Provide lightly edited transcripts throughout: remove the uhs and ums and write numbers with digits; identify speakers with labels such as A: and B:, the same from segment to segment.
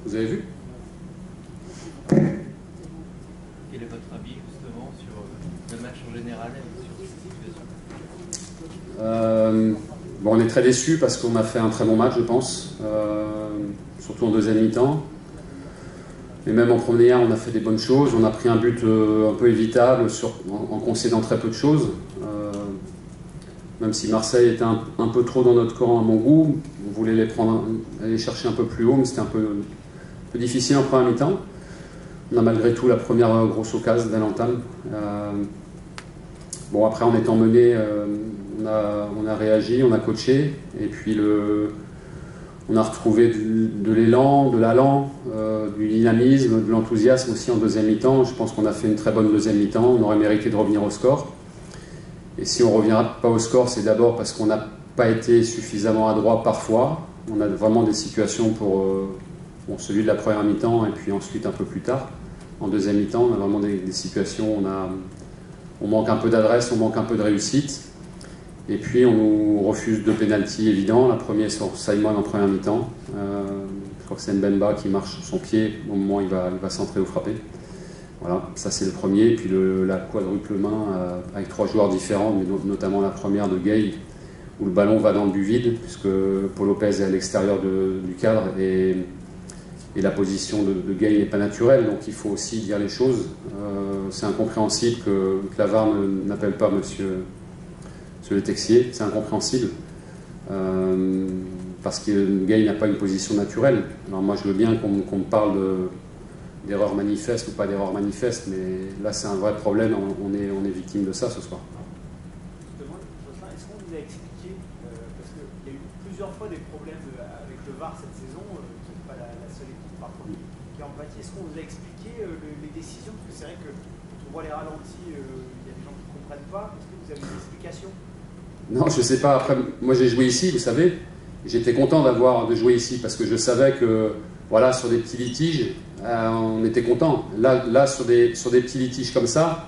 A: Vous avez vu?
B: Quel est votre avis justement sur le match en général et sur cette situation?
A: Bon, on est très déçus parce qu'on a fait un très bon match, je pense, surtout en deuxième mi-temps. Et même en première, on a fait des bonnes choses. On a pris un but un peu évitable en concédant très peu de choses. Même si Marseille était un peu trop dans notre camp à mon goût, on voulait aller chercher un peu plus haut, mais c'était un peu difficile en première mi-temps. On a malgré tout la première grosse occasion dès l'entame. Bon, après, en étant mené, on a réagi, on a coaché, et puis on a retrouvé de l'élan, de l'allant, du dynamisme, de l'enthousiasme aussi en deuxième mi-temps. Je pense qu'on a fait une très bonne deuxième mi-temps, on aurait mérité de revenir au score. Et si on ne revient pas au score, c'est d'abord parce qu'on n'a pas été suffisamment adroit parfois. On a vraiment des situations pour celui de la première mi-temps et puis ensuite un peu plus tard. En deuxième mi-temps, on a vraiment des situations où on manque un peu d'adresse, on manque un peu de réussite. Et puis on nous refuse deux pénaltys évidents. La première sur Simon en première mi-temps. Je crois que c'est Mbemba qui marche sur son pied au moment où il va centrer ou frapper. Voilà, ça c'est le premier. Et puis la quadruple main avec trois joueurs différents, mais notamment la première de Gay, où le ballon va dans le but vide, puisque Paul Lopez est à l'extérieur du cadre et la position de Gay n'est pas naturelle, donc il faut aussi dire les choses. C'est incompréhensible que la VAR n'appelle pas monsieur Le Texier, c'est incompréhensible. Parce que Gay n'a pas une position naturelle. Alors moi je veux bien qu'on me parle d'erreur manifeste ou pas d'erreur manifeste, mais là c'est un vrai problème, on est victime de ça ce soir.
C: Justement, est-ce qu'on vous a expliqué, parce qu'il y a eu plusieurs fois des problèmes avec le VAR cette saison, qui n'est pas la seule équipe parfois qui a empathie, est-ce qu'on vous a expliqué les décisions? Parce que c'est vrai que quand on voit les ralentis, il y a des gens qui ne comprennent pas. Est-ce que vous avez une explication?
A: Non, je ne sais pas. Après, moi j'ai joué ici, vous savez, j'étais content de jouer ici parce que je savais que voilà, sur des petits litiges, on était content. Là sur des petits litiges comme ça,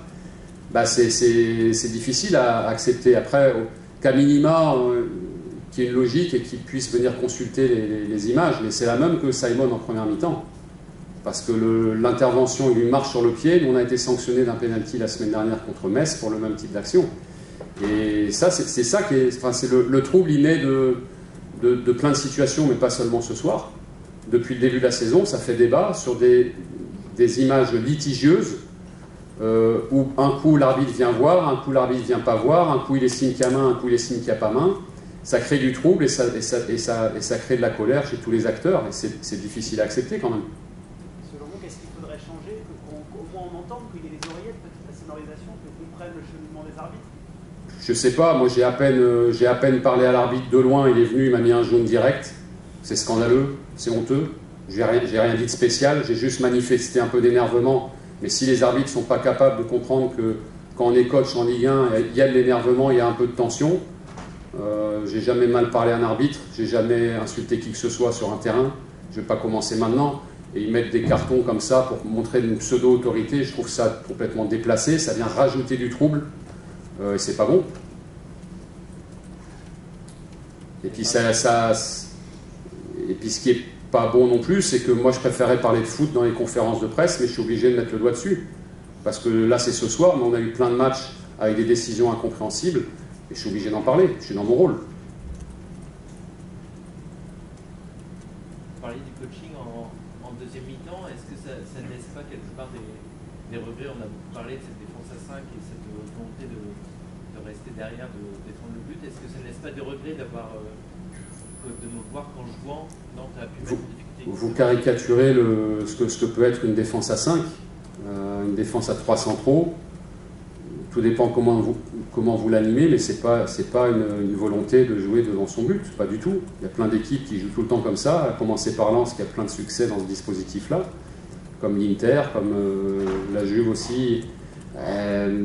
A: bah, c'est difficile à accepter. Après, qu'à minima, qu'il y ait une logique et qu'ils puissent venir consulter les images, mais c'est la même que Simon en première mi-temps. Parce que l'intervention lui marche sur le pied. Nous, on a été sanctionné d'un pénalty la semaine dernière contre Metz pour le même type d'action. Et ça, c'est ça qui est, enfin, c'est le trouble inné de plein de situations, mais pas seulement ce soir. Depuis le début de la saison, ça fait débat sur des images litigieuses où un coup l'arbitre vient voir, un coup l'arbitre vient pas voir, un coup il estime qu'il y a main, un coup il estime qu'il n'y a pas main. Ça crée du trouble et ça crée de la colère chez tous les acteurs. Et c'est difficile à accepter quand même.
C: Selon vous, qu'est-ce qu'il faudrait changer, qu'au moins on entende, qu'il y ait des oreillettes, peut-être la sonorisation, qu'on comprenne le cheminement des arbitres?
A: Je sais pas, moi j'ai à peine parlé à l'arbitre de loin, il est venu, il m'a mis un jaune direct. C'est scandaleux, c'est honteux. J'ai rien dit de spécial, j'ai juste manifesté un peu d'énervement. Mais si les arbitres ne sont pas capables de comprendre que quand on est coach en Ligue 1, il y a de l'énervement, il y a un peu de tension. J'ai jamais mal parlé à un arbitre, j'ai jamais insulté qui que ce soit sur un terrain. Je ne vais pas commencer maintenant. Et ils mettent des cartons comme ça pour montrer une pseudo-autorité. Je trouve ça complètement déplacé, ça vient rajouter du trouble. Et c'est pas bon. Et puis et puis ce qui est pas bon non plus, c'est que moi je préférais parler de foot dans les conférences de presse, mais je suis obligé de mettre le doigt dessus. Parce que là c'est ce soir, mais on a eu plein de matchs avec des décisions incompréhensibles, et je suis obligé d'en parler, je suis dans mon rôle.
B: Vous parliez du coaching en deuxième mi-temps, est-ce que ça ne laisse pas quelque part des regrets? On a parlé de cette défense à 5 et cette volonté de rester derrière, de défendre le but. Est-ce que ça ne laisse pas des regrets de me voir qu'en jouant, Nantes a pu mettre en difficulté?
A: Vous caricaturez ce que peut être une défense à 5, une défense à 3 centraux. Tout dépend comment vous l'animez, mais c'est pas une volonté de jouer devant son but, pas du tout. Il y a plein d'équipes qui jouent tout le temps comme ça, à commencer par Lens qui a plein de succès dans ce dispositif-là, comme l'Inter, comme la Juve aussi.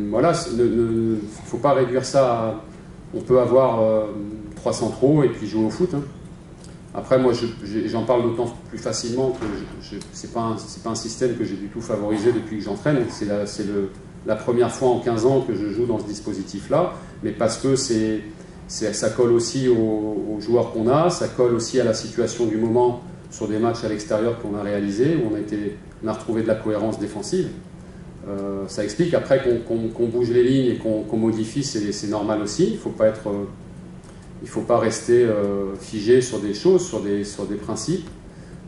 A: Voilà, il ne faut pas réduire ça à... On peut avoir 3 centraux et puis jouer au foot. Hein. Après, moi, j'en parle d'autant plus facilement que c'est pas un système que j'ai du tout favorisé depuis que j'entraîne. C'est la première fois en 15 ans que je joue dans ce dispositif-là, mais parce que ça colle aussi aux joueurs qu'on a, ça colle aussi à la situation du moment sur des matchs à l'extérieur qu'on a réalisés, où on a retrouvé de la cohérence défensive. Ça explique après qu'on bouge les lignes et qu'on modifie, c'est normal aussi. Il ne faut pas rester figé sur des choses, sur des principes.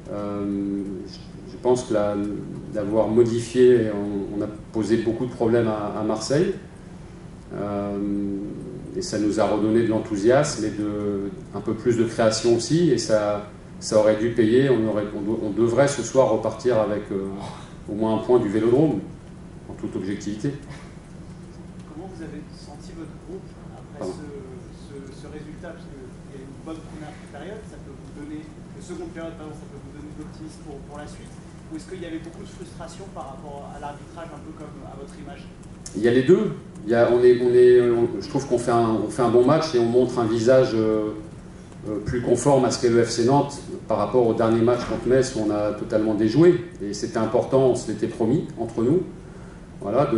A: Je pense que d'avoir modifié, on a posé beaucoup de problèmes à Marseille. Et ça nous a redonné de l'enthousiasme et un peu plus de création aussi. Et ça aurait dû payer. On devrait ce soir repartir avec au moins un point du Vélodrome, en toute objectivité.
C: Comment vous avez senti votre groupe après ce résultat? Parce qu'il y a une bonne première période, ça peut vous donner, une seconde période, pardon, ça peut vous donner de l'optimisme pour la suite. Ou est-ce qu'il y avait beaucoup de frustration par rapport à l'arbitrage, un peu comme à votre image?
A: Il y a les deux. Je trouve qu'on fait un bon match et on montre un visage plus conforme à ce qu'est le FC Nantes par rapport au dernier match contre Metz où on a totalement déjoué. Et c'était important, on se l'était promis entre nous, voilà,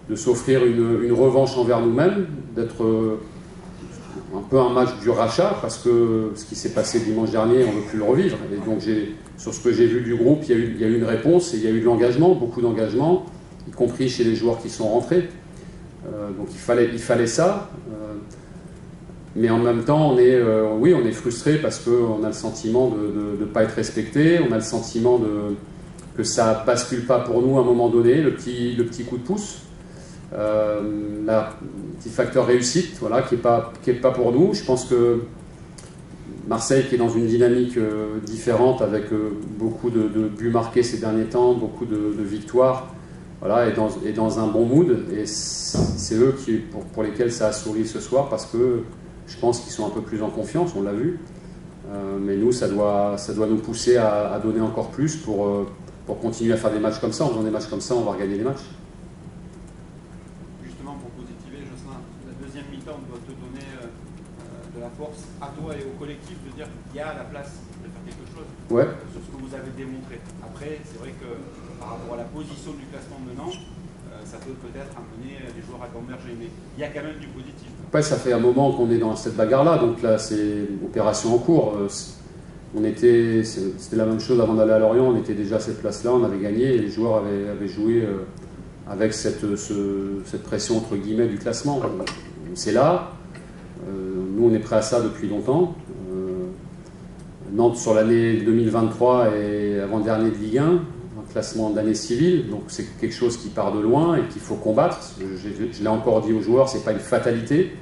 A: de s'offrir une revanche envers nous-mêmes, d'être un peu un match du rachat, parce que ce qui s'est passé dimanche dernier, on ne veut plus le revivre. Et donc sur ce que j'ai vu du groupe, il y a eu une réponse et il y a eu de l'engagement, beaucoup d'engagement, y compris chez les joueurs qui sont rentrés. Donc il fallait ça. Mais en même temps, on est frustré parce qu'on a le sentiment de ne pas être respecté, on a le sentiment que ça ne bascule pas pour nous à un moment donné, le petit coup de pouce. Le petit facteur réussite, voilà, qui est pas pour nous. Je pense que Marseille, qui est dans une dynamique différente, avec beaucoup de buts marqués ces derniers temps, beaucoup de victoires, voilà, est dans un bon mood. Et c'est eux pour lesquels ça a souri ce soir, parce que je pense qu'ils sont un peu plus en confiance, on l'a vu. Mais nous, ça doit nous pousser à donner encore plus pour continuer à faire des matchs comme ça. En faisant des matchs comme ça, on va regagner les matchs.
D: La deuxième mi-temps doit te donner de la force à toi et au collectif de dire qu'il y a la place de faire quelque chose sur ce que vous avez démontré. Après, c'est vrai que par rapport à la position du classement de Nantes, ça peut peut-être amener les joueurs à converger, mais il y a quand même du positif.
A: Après, ça fait un moment qu'on est dans cette bagarre-là, donc là, c'est opération en cours. C'était la même chose avant d'aller à Lorient, on était déjà à cette place-là, on avait gagné et les joueurs avaient joué avec cette pression entre guillemets du classement. C'est là, nous on est prêts à ça depuis longtemps. Nantes sur l'année 2023 est avant-dernier de Ligue 1, un classement d'année civile, donc c'est quelque chose qui part de loin et qu'il faut combattre. Je l'ai encore dit aux joueurs, c'est pas une fatalité,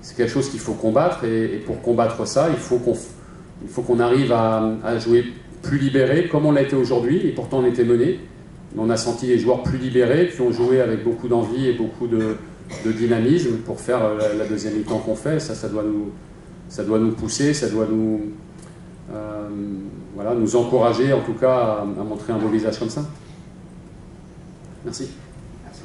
A: c'est quelque chose qu'il faut combattre et pour combattre ça, il faut qu'on arrive à jouer plus libéré comme on l'a été aujourd'hui, et pourtant on était mené. On a senti les joueurs plus libérés, qui ont joué avec beaucoup d'envie et beaucoup de dynamisme pour faire la deuxième mi-temps qu'on fait. Ça doit nous pousser, ça doit nous encourager en tout cas à montrer un beau visage comme ça. Merci.
C: Merci.